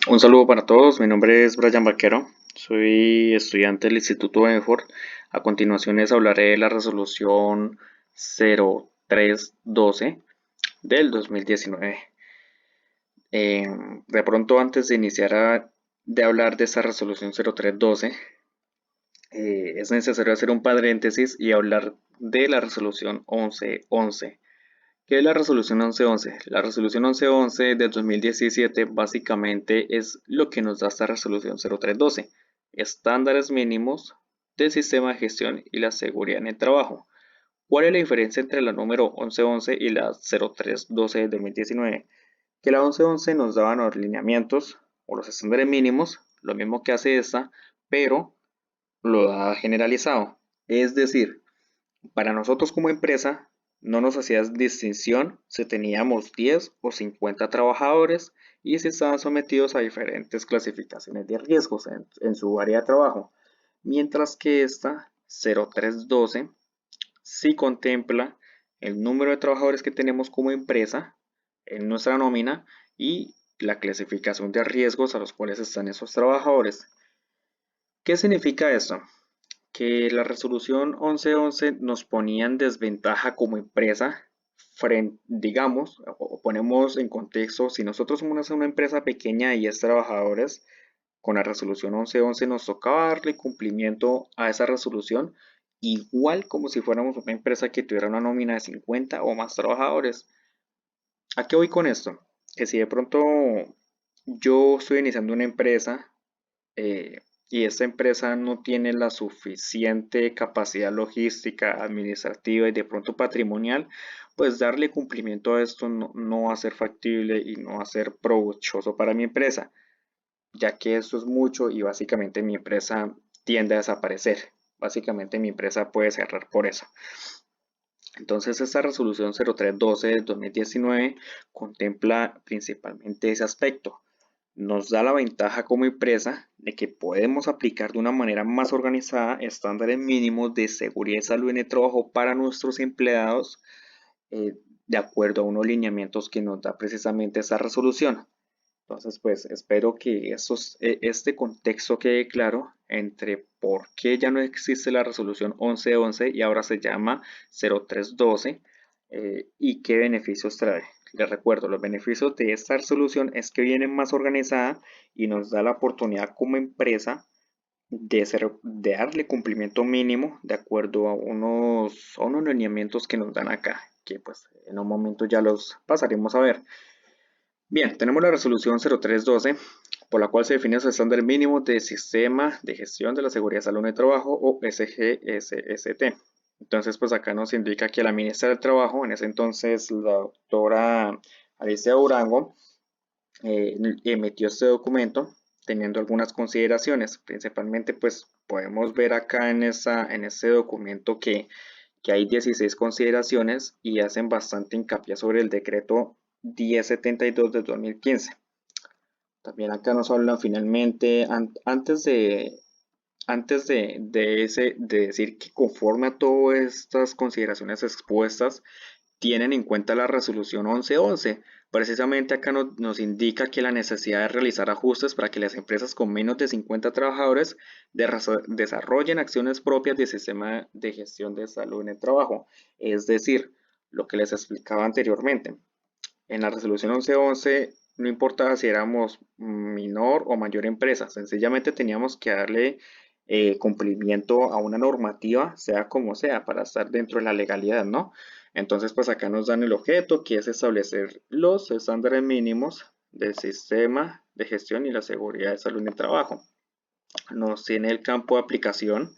Un saludo para todos, mi nombre es Brian Vaquero, soy estudiante del Instituto Benford. A continuación les hablaré de la resolución 0312 del 2019. De pronto, antes de iniciar de hablar de esta resolución 0312, es necesario hacer un paréntesis y hablar de la resolución 1111. ¿Qué es la resolución 1111? La resolución 1111 del 2017 básicamente es lo que nos da esta resolución 0312, estándares mínimos del sistema de gestión y la seguridad en el trabajo. ¿Cuál es la diferencia entre la número 1111 y la 0312 del 2019? Que la 1111 nos daba los lineamientos o los estándares mínimos, lo mismo que hace esta, pero lo da generalizado. Es decir, para nosotros como empresa no nos hacía distinción si teníamos 10 o 50 trabajadores y si estaban sometidos a diferentes clasificaciones de riesgos en su área de trabajo. Mientras que esta 0312 sí contempla el número de trabajadores que tenemos como empresa en nuestra nómina y la clasificación de riesgos a los cuales están esos trabajadores. ¿Qué significa esto? Que la resolución 1111 nos ponía en desventaja como empresa, digamos, o ponemos en contexto, si nosotros somos una empresa pequeña y 10 trabajadores, con la resolución 1111 nos tocaba darle cumplimiento a esa resolución, igual como si fuéramos una empresa que tuviera una nómina de 50 o más trabajadores. ¿A qué voy con esto? Que si de pronto yo estoy iniciando una empresa, y esta empresa no tiene la suficiente capacidad logística, administrativa y de pronto patrimonial, pues darle cumplimiento a esto no va a ser factible y no va a ser provechoso para mi empresa, ya que esto es mucho y básicamente mi empresa tiende a desaparecer. Básicamente mi empresa puede cerrar por eso. Entonces esta resolución 0312 del 2019 contempla principalmente ese aspecto. Nos da la ventaja como empresa de que podemos aplicar de una manera más organizada estándares mínimos de seguridad y salud en el trabajo para nuestros empleados, de acuerdo a unos lineamientos que nos da precisamente esa resolución. Entonces, pues espero que este contexto quede claro entre por qué ya no existe la resolución 1111 y ahora se llama 0312, y qué beneficios trae. Les recuerdo, los beneficios de esta resolución es que viene más organizada y nos da la oportunidad como empresa de darle cumplimiento mínimo de acuerdo a unos lineamientos que nos dan acá, que pues en un momento ya los pasaremos a ver. Bien, tenemos la resolución 0312, por la cual se define los estándares mínimos de sistema de gestión de la seguridad y salud en el trabajo, o SGSST. Entonces, pues acá nos indica que la ministra del Trabajo, en ese entonces la doctora Alicia Durango, emitió este documento teniendo algunas consideraciones. Principalmente, pues podemos ver acá en este documento que hay 16 consideraciones y hacen bastante hincapié sobre el decreto 1072 de 2015. También acá nos hablan finalmente, antes de decir que conforme a todas estas consideraciones expuestas, tienen en cuenta la resolución 1111. Precisamente acá nos indica que la necesidad de realizar ajustes para que las empresas con menos de 50 trabajadores desarrollen acciones propias del sistema de gestión de salud en el trabajo. Es decir, lo que les explicaba anteriormente. En la resolución 1111 no importaba si éramos menor o mayor empresa, sencillamente teníamos que darle cumplimiento a una normativa, sea como sea, para estar dentro de la legalidad, ¿no? Entonces, pues acá nos dan el objeto, que es establecer los estándares mínimos del sistema de gestión y la seguridad de salud en el trabajo. Nos tiene el campo de aplicación,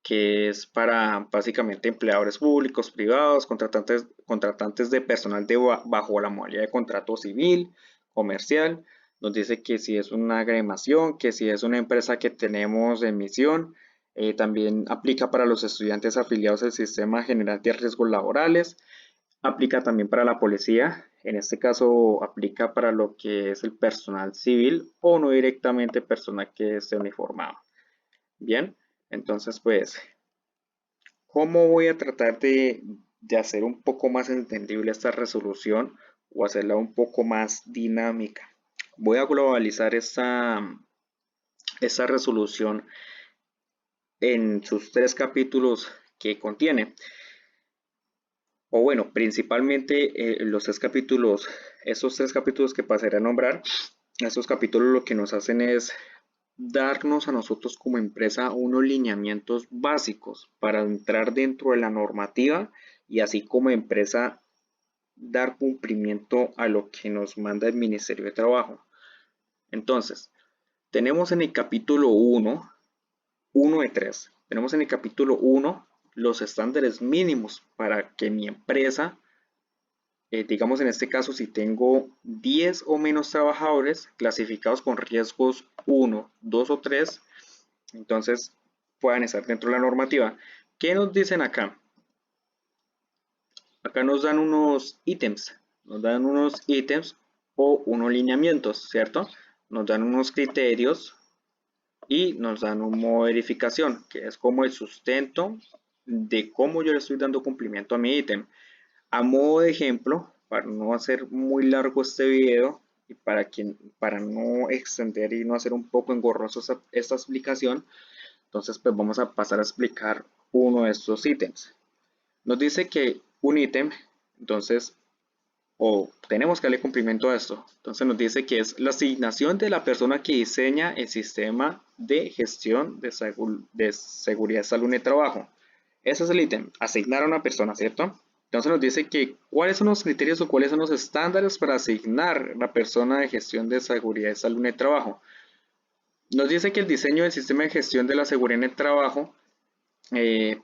que es para básicamente empleadores públicos, privados, contratantes de personal bajo la modalidad de contrato civil, comercial. Nos dice que si es una agremiación, que si es una empresa que tenemos en misión. También aplica para los estudiantes afiliados al Sistema General de Riesgos Laborales. Aplica también para la policía. En este caso aplica para lo que es el personal civil o no directamente personal que esté uniformado. Bien, entonces pues, ¿cómo voy a tratar de hacer un poco más entendible esta resolución o hacerla un poco más dinámica? Voy a globalizar esta resolución en sus 3 capítulos que contiene. O bueno, principalmente los 3 capítulos, esos 3 capítulos que pasaré a nombrar, estos capítulos lo que nos hacen es darnos a nosotros como empresa unos lineamientos básicos para entrar dentro de la normativa y así como empresa dar cumplimiento a lo que nos manda el Ministerio de Trabajo. Entonces, tenemos en el capítulo 1 de 3, tenemos en el capítulo 1 los estándares mínimos para que mi empresa, digamos en este caso, si tengo 10 o menos trabajadores clasificados con riesgos 1, 2 o 3, entonces puedan estar dentro de la normativa. ¿Qué nos dicen acá? Acá nos dan unos ítems o unos lineamientos, ¿cierto? Nos dan unos criterios y nos dan un modo de verificación, que es como el sustento de cómo yo le estoy dando cumplimiento a mi ítem. A modo de ejemplo, para no hacer muy largo este video y para no extender y no hacer un poco engorroso esta explicación, entonces pues vamos a pasar a explicar uno de estos ítems. Nos dice que un ítem, entonces, o tenemos que darle cumplimiento a esto. Entonces nos dice que es la asignación de la persona que diseña el sistema de gestión de seguridad, salud y trabajo. Ese es el ítem, asignar a una persona, ¿cierto? Entonces nos dice que cuáles son los criterios o cuáles son los estándares para asignar la persona de gestión de seguridad, salud y trabajo. Nos dice que el diseño del sistema de gestión de la seguridad en el trabajo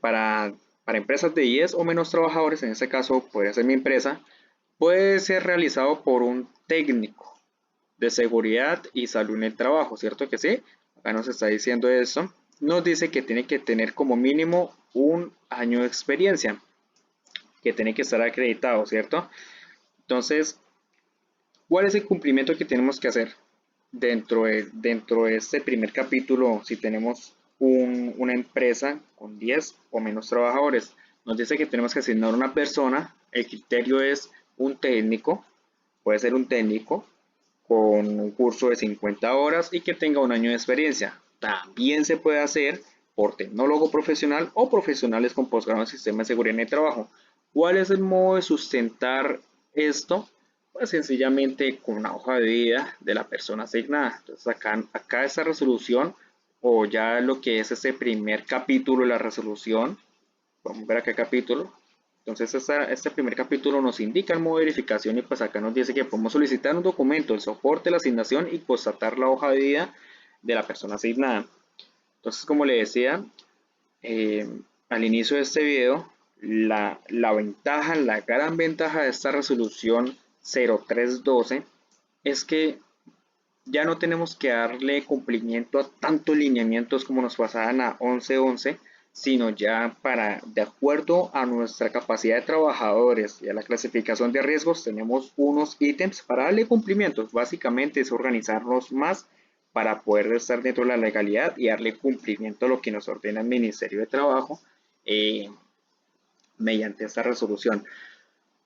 para empresas de 10 o menos trabajadores, en este caso podría ser mi empresa, puede ser realizado por un técnico de seguridad y salud en el trabajo, ¿cierto que sí? Acá nos está diciendo eso. Nos dice que tiene que tener como mínimo un año de experiencia, que tiene que estar acreditado, ¿cierto? Entonces, ¿cuál es el cumplimiento que tenemos que hacer dentro de este primer capítulo si tenemos una empresa con 10 o menos trabajadores? Nos dice que tenemos que asignar una persona, el criterio es un técnico, puede ser un técnico con un curso de 50 horas y que tenga un año de experiencia. También se puede hacer por tecnólogo profesional o profesionales con posgrado en sistema de seguridad en el trabajo. ¿Cuál es el modo de sustentar esto? Pues sencillamente con una hoja de vida de la persona asignada. Entonces acá esta resolución o ya lo que es este primer capítulo de la resolución, vamos a ver acá capítulo. Entonces este primer capítulo nos indica el modo de verificación y pues acá nos dice que podemos solicitar un documento, el soporte, la asignación y constatar la hoja de vida de la persona asignada. Entonces como le decía al inicio de este video, la gran ventaja de esta resolución 0312 es que ya no tenemos que darle cumplimiento a tantos lineamientos como nos pasaban a 1111, sino ya de acuerdo a nuestra capacidad de trabajadores y a la clasificación de riesgos, tenemos unos ítems para darle cumplimiento. Básicamente es organizarnos más para poder estar dentro de la legalidad y darle cumplimiento a lo que nos ordena el Ministerio de Trabajo mediante esta resolución.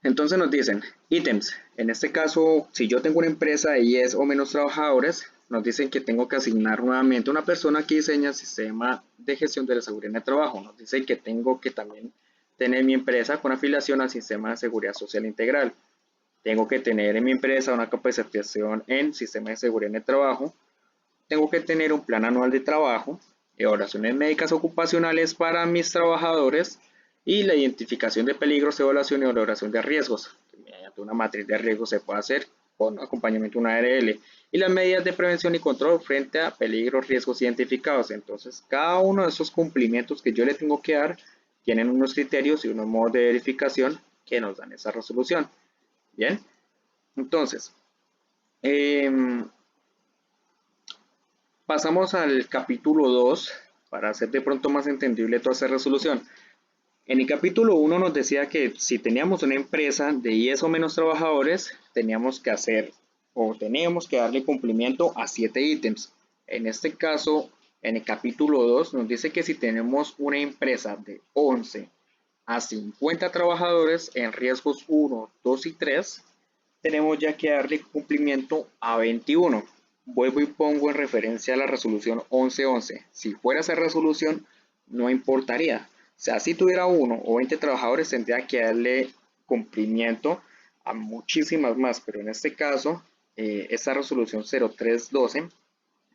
Entonces nos dicen ítems. En este caso, si yo tengo una empresa de 10 o menos trabajadores, nos dicen que tengo que asignar nuevamente una persona que diseña el sistema de gestión de la seguridad en el trabajo. Nos dicen que tengo que también tener mi empresa con afiliación al sistema de seguridad social integral. Tengo que tener en mi empresa una capacitación en sistema de seguridad en el trabajo. Tengo que tener un plan anual de trabajo, evaluaciones médicas ocupacionales para mis trabajadores y la identificación de peligros, evaluación y valoración de riesgos. Mediante una matriz de riesgos se puede hacer con acompañamiento de una ARL y las medidas de prevención y control frente a peligros, riesgos identificados. Entonces, cada uno de esos cumplimientos que yo le tengo que dar tienen unos criterios y unos modos de verificación que nos dan esa resolución. Bien, entonces, pasamos al capítulo 2 para hacer de pronto más entendible toda esta resolución. En el capítulo 1 nos decía que si teníamos una empresa de 10 o menos trabajadores, teníamos que darle cumplimiento a 7 ítems. En este caso, en el capítulo 2 nos dice que si tenemos una empresa de 11 a 50 trabajadores en riesgos 1, 2 y 3, tenemos ya que darle cumplimiento a 21. Vuelvo y pongo en referencia a la resolución 1111. Si fuera esa resolución, no importaría. O sea, si tuviera 1 o 20 trabajadores, tendría que darle cumplimiento a muchísimas más, pero en este caso, esta resolución 0312,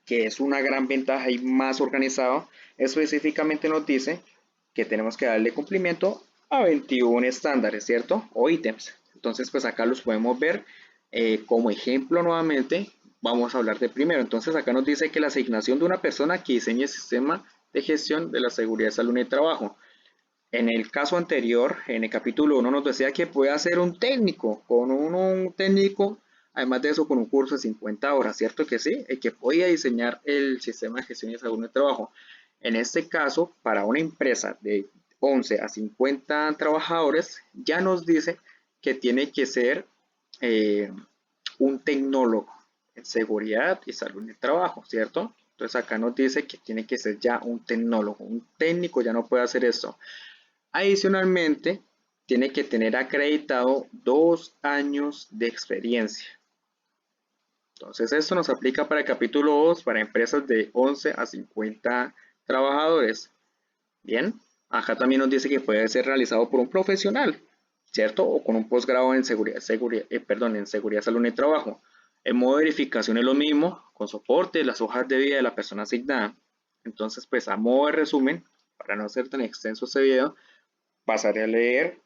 que es una gran ventaja y más organizado, específicamente nos dice que tenemos que darle cumplimiento a 21 estándares, ¿cierto? O ítems. Entonces, pues acá los podemos ver como ejemplo nuevamente. Vamos a hablar de primero. Entonces, acá nos dice que la asignación de una persona que diseñe el sistema de gestión de la seguridad, salud y trabajo. En el caso anterior, en el capítulo 1, nos decía que puede ser un técnico, con un técnico, además de eso, con un curso de 50 horas, ¿cierto que sí? El que podía diseñar el sistema de gestión y salud de trabajo. En este caso, para una empresa de 11 a 50 trabajadores, ya nos dice que tiene que ser eh, un tecnólogo en seguridad y salud del trabajo, ¿cierto? Entonces acá nos dice que tiene que ser ya un tecnólogo, un técnico ya no puede hacer esto. Adicionalmente, tiene que tener acreditado 2 años de experiencia. Entonces, esto nos aplica para el capítulo 2 para empresas de 11 a 50 trabajadores. Bien, acá también nos dice que puede ser realizado por un profesional, ¿cierto? O con un posgrado en en seguridad, salud y trabajo. El modo de verificación es lo mismo, con soporte, las hojas de vida de la persona asignada. Entonces, pues a modo de resumen, para no hacer tan extenso este video, pasaré a leer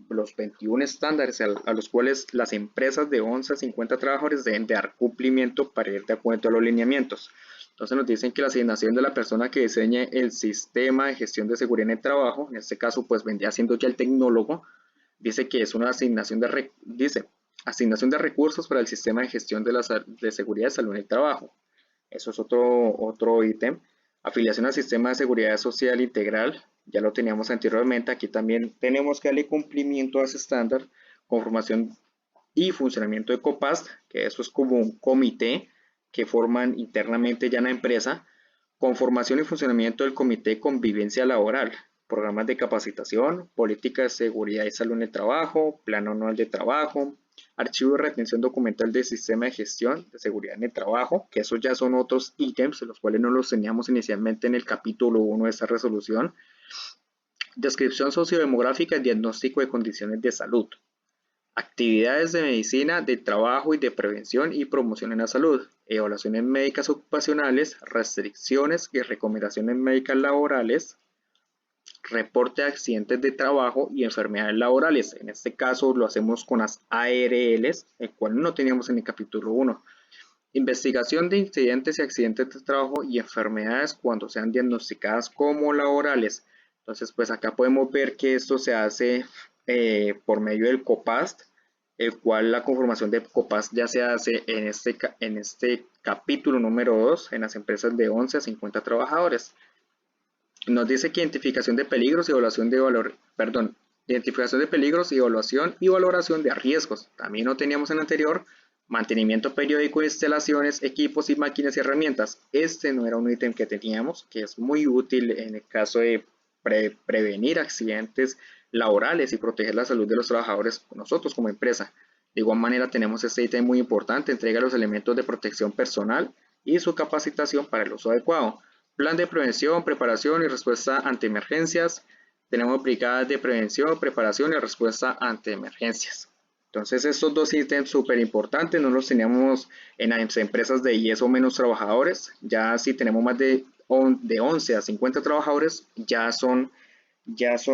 los 21 estándares a los cuales las empresas de 11 a 50 trabajadores deben dar cumplimiento para ir de acuerdo a los lineamientos. Entonces nos dicen que la asignación de la persona que diseñe el sistema de gestión de seguridad en el trabajo, en este caso pues vendría siendo ya el tecnólogo, dice que es una asignación asignación de recursos para el sistema de gestión de seguridad de salud en el trabajo. Eso es otro ítem. Afiliación al sistema de seguridad social integral, ya lo teníamos anteriormente, aquí también tenemos que darle cumplimiento a ese estándar, conformación y funcionamiento de COPAST, que eso es como un comité que forman internamente ya en la empresa, conformación y funcionamiento del comité de convivencia laboral, programas de capacitación, política de seguridad y salud en el trabajo, plan anual de trabajo, archivo de retención documental del sistema de gestión de seguridad en el trabajo, que esos ya son otros ítems, los cuales no los teníamos inicialmente en el capítulo 1 de esta resolución, descripción sociodemográfica y diagnóstico de condiciones de salud, actividades de medicina, de trabajo y de prevención y promoción en la salud, evaluaciones médicas ocupacionales, restricciones y recomendaciones médicas laborales, reporte de accidentes de trabajo y enfermedades laborales. En este caso lo hacemos con las ARLs, el cual no teníamos en el capítulo 1. Investigación de incidentes y accidentes de trabajo y enfermedades cuando sean diagnosticadas como laborales. Entonces, pues acá podemos ver que esto se hace por medio del COPAST, el cual la conformación de COPAST ya se hace en este capítulo número 2 en las empresas de 11 a 50 trabajadores. Nos dice que identificación de peligros y evaluación de identificación de peligros y evaluación y valoración de riesgos. También lo teníamos en el anterior. Mantenimiento periódico de instalaciones, equipos y máquinas y herramientas. Este no era un ítem que teníamos, que es muy útil en el caso de prevenir accidentes laborales y proteger la salud de los trabajadores nosotros como empresa. De igual manera tenemos este ítem muy importante, entrega los elementos de protección personal y su capacitación para el uso adecuado. Plan de prevención, preparación y respuesta ante emergencias. Tenemos brigadas de prevención, preparación y respuesta ante emergencias. Entonces estos dos ítems súper importantes no los teníamos en las empresas de 10 o menos trabajadores. Ya si tenemos más de 11 a 50 trabajadores, ya son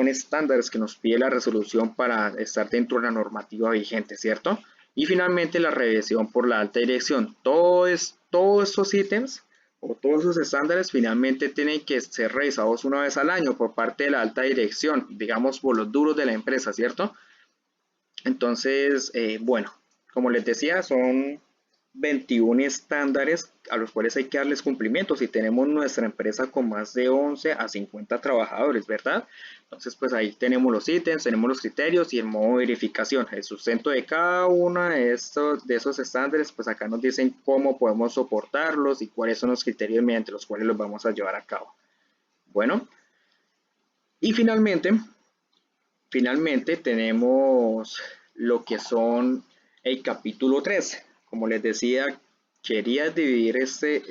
estándares que nos pide la resolución para estar dentro de la normativa vigente, ¿cierto? Y finalmente la revisión por la alta dirección. Todos estos ítems o todos esos estándares finalmente tienen que ser revisados una vez al año por parte de la alta dirección, digamos por los duros de la empresa, ¿cierto? Entonces, bueno, como les decía, son 21 estándares a los cuales hay que darles cumplimiento si tenemos nuestra empresa con más de 11 a 50 trabajadores, ¿verdad? Entonces, pues ahí tenemos los ítems, tenemos los criterios y el modo de verificación. El sustento de cada uno de esos estándares, pues acá nos dicen cómo podemos soportarlos y cuáles son los criterios mediante los cuales los vamos a llevar a cabo. Bueno, y finalmente tenemos lo que son El capítulo 3, como les decía, quería dividir esta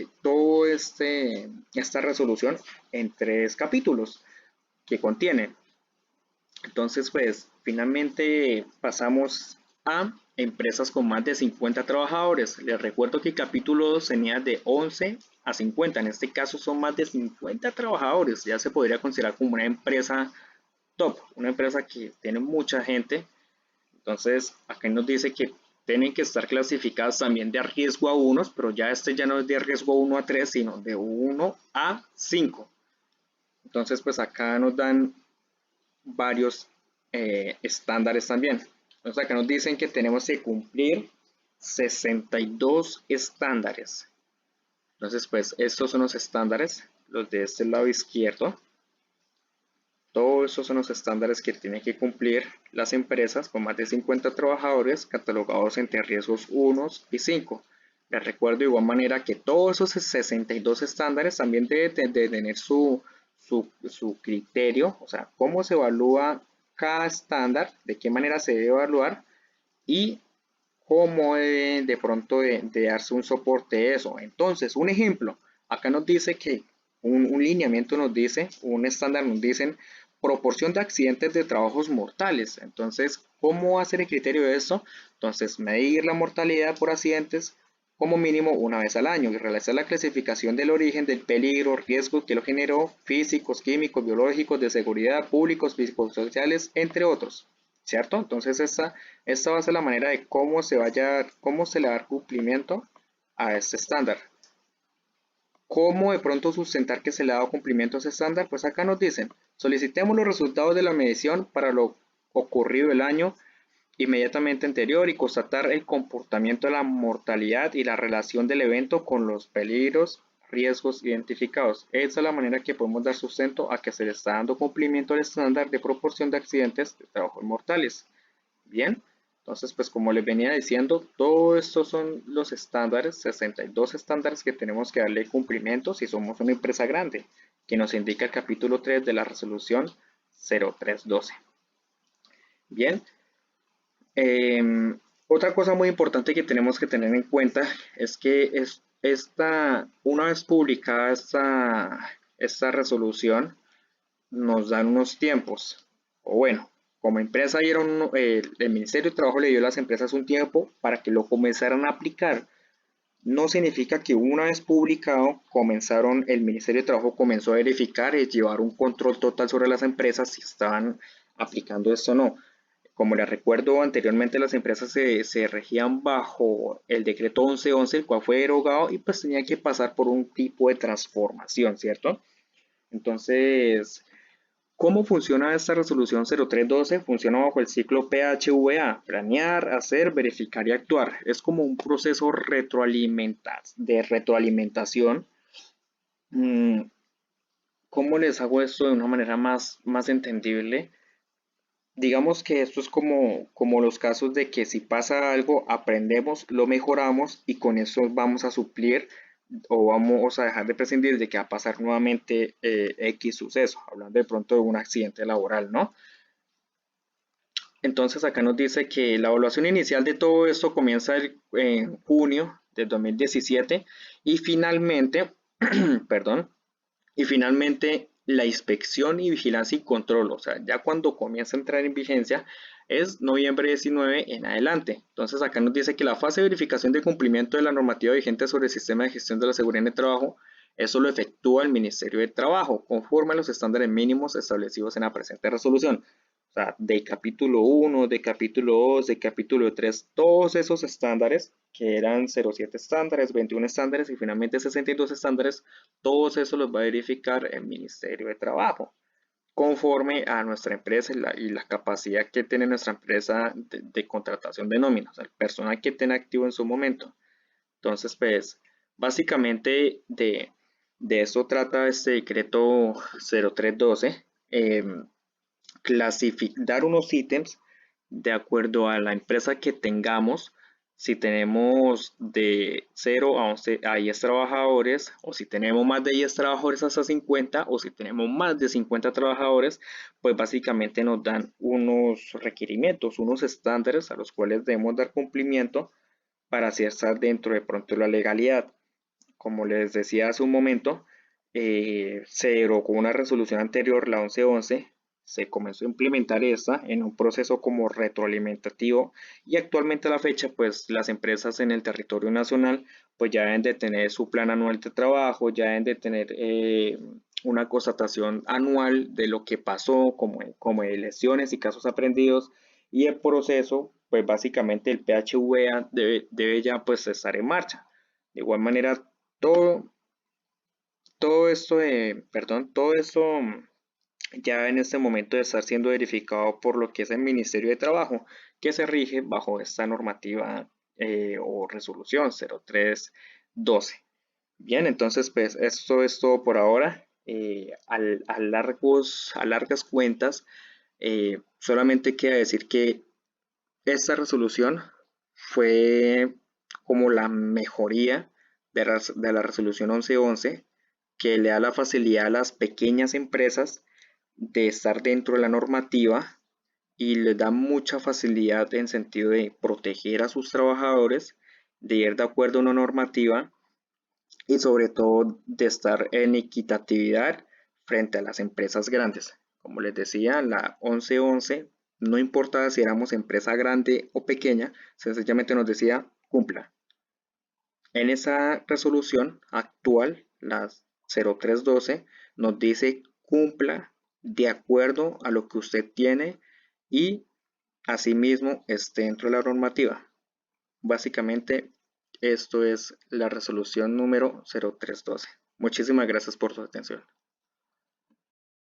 resolución en 3 capítulos que contiene. Entonces, pues, finalmente pasamos a empresas con más de 50 trabajadores. Les recuerdo que el capítulo 2 tenía de 11 a 50. En este caso son más de 50 trabajadores. Ya se podría considerar como una empresa top, una empresa que tiene mucha gente. Entonces, acá nos dice que tienen que estar clasificadas también de riesgo a 1, pero ya ya no es de riesgo 1 a 3, sino de 1 a 5. Entonces, pues acá nos dan varios estándares también. Entonces acá nos dicen que tenemos que cumplir 62 estándares. Entonces, pues estos son los estándares, los de este lado izquierdo. Todos estos son los estándares que tienen que cumplir las empresas con más de 50 trabajadores catalogados entre riesgos 1 y 5. Les recuerdo de igual manera que todos esos 62 estándares también deben de tener su criterio, o sea, cómo se evalúa cada estándar, de qué manera se debe evaluar y cómo debe de pronto de darse un soporte a eso. Entonces, un ejemplo, acá nos dice que un lineamiento nos dice, un estándar nos dicen proporción de accidentes de trabajos mortales. Entonces, ¿cómo va a ser el criterio de esto? Entonces, medir la mortalidad por accidentes como mínimo una vez al año y realizar la clasificación del origen del peligro, riesgo que lo generó, físicos, químicos, biológicos, de seguridad, públicos, físicos, sociales, entre otros. ¿Cierto? Entonces esta va a ser la manera de cómo se le va a dar cumplimiento a este estándar. ¿Cómo de pronto sustentar que se le ha dado cumplimiento a ese estándar? Pues acá nos dicen, solicitemos los resultados de la medición para lo ocurrido el año inmediatamente anterior y constatar el comportamiento de la mortalidad y la relación del evento con los peligros, riesgos identificados. Esa es la manera que podemos dar sustento a que se le está dando cumplimiento al estándar de proporción de accidentes de trabajo mortales. Bien, entonces pues como les venía diciendo, todos estos son los estándares, 62 estándares que tenemos que darle cumplimiento si somos una empresa grande, que nos indica el capítulo 3 de la resolución 0312. Bien, otra cosa muy importante que tenemos que tener en cuenta es que una vez publicada esta resolución, nos dan unos tiempos, o bueno, como empresa el Ministerio de Trabajo le dio a las empresas un tiempo para que lo comenzaran a aplicar. No significa que una vez publicado, el Ministerio de Trabajo comenzó a verificar y llevar un control total sobre las empresas si estaban aplicando esto o no. Como les recuerdo anteriormente, las empresas se regían bajo el decreto 1111, el cual fue derogado y pues tenía que pasar por un tipo de transformación, ¿cierto? Entonces, ¿cómo funciona esta resolución 0312? Funciona bajo el ciclo PHVA, planear, hacer, verificar y actuar. Es como un proceso de retroalimentación. ¿Cómo les hago esto de una manera más entendible? Digamos que esto es como los casos de que si pasa algo, aprendemos, lo mejoramos y con eso vamos a suplir o vamos a dejar de prescindir de que va a pasar nuevamente X suceso, hablando de pronto de un accidente laboral, ¿no? Entonces acá nos dice que la evaluación inicial de todo esto comienza en junio de 2017 y finalmente, perdón, y finalmente la inspección y vigilancia y control, o sea, ya cuando comienza a entrar en vigencia es noviembre 19 en adelante. Entonces acá nos dice que la fase de verificación de cumplimiento de la normativa vigente sobre el sistema de gestión de la seguridad en el trabajo, eso lo efectúa el Ministerio de Trabajo, conforme a los estándares mínimos establecidos en la presente resolución. O sea, de capítulo 1, de capítulo 2, de capítulo 3, todos esos estándares, que eran 07 estándares, 21 estándares y finalmente 62 estándares, todos esos los va a verificar el Ministerio de Trabajo, conforme a nuestra empresa y la capacidad que tiene nuestra empresa de contratación de nóminas, el personal que tiene activo en su momento. Entonces, pues, básicamente de eso trata este decreto 0312. Dar unos ítems de acuerdo a la empresa que tengamos si tenemos de 0 a 11 a 10 trabajadores, o si tenemos más de 10 trabajadores hasta 50, o si tenemos más de 50 trabajadores, pues básicamente nos dan unos requerimientos, unos estándares a los cuales debemos dar cumplimiento para así estar dentro de pronto de la legalidad. Como les decía hace un momento, se derogó una resolución anterior, la 1111, se comenzó a implementar esta en un proceso como retroalimentativo y actualmente a la fecha pues las empresas en el territorio nacional pues ya deben de tener su plan anual de trabajo, ya deben de tener una constatación anual de lo que pasó como de lesiones y casos aprendidos, y el proceso pues básicamente el PHVA debe ya pues estar en marcha. De igual manera, todo, todo esto ya en este momento de estar siendo verificado por lo que es el Ministerio de Trabajo, que se rige bajo esta normativa o resolución 0312. Bien, entonces pues esto es todo por ahora. A largas cuentas, solamente queda decir que esta resolución fue como la mejoría de la resolución 1111, que le da la facilidad a las pequeñas empresas de estar dentro de la normativa y les da mucha facilidad en sentido de proteger a sus trabajadores, de ir de acuerdo a una normativa y sobre todo de estar en equitatividad frente a las empresas grandes. Como les decía, la 1111 no importa si éramos empresa grande o pequeña, sencillamente nos decía cumpla. En esa resolución actual, la 0312, nos dice cumpla de acuerdo a lo que usted tiene y asimismo esté dentro de la normativa. Básicamente, esto es la resolución número 0312. Muchísimas gracias por su atención.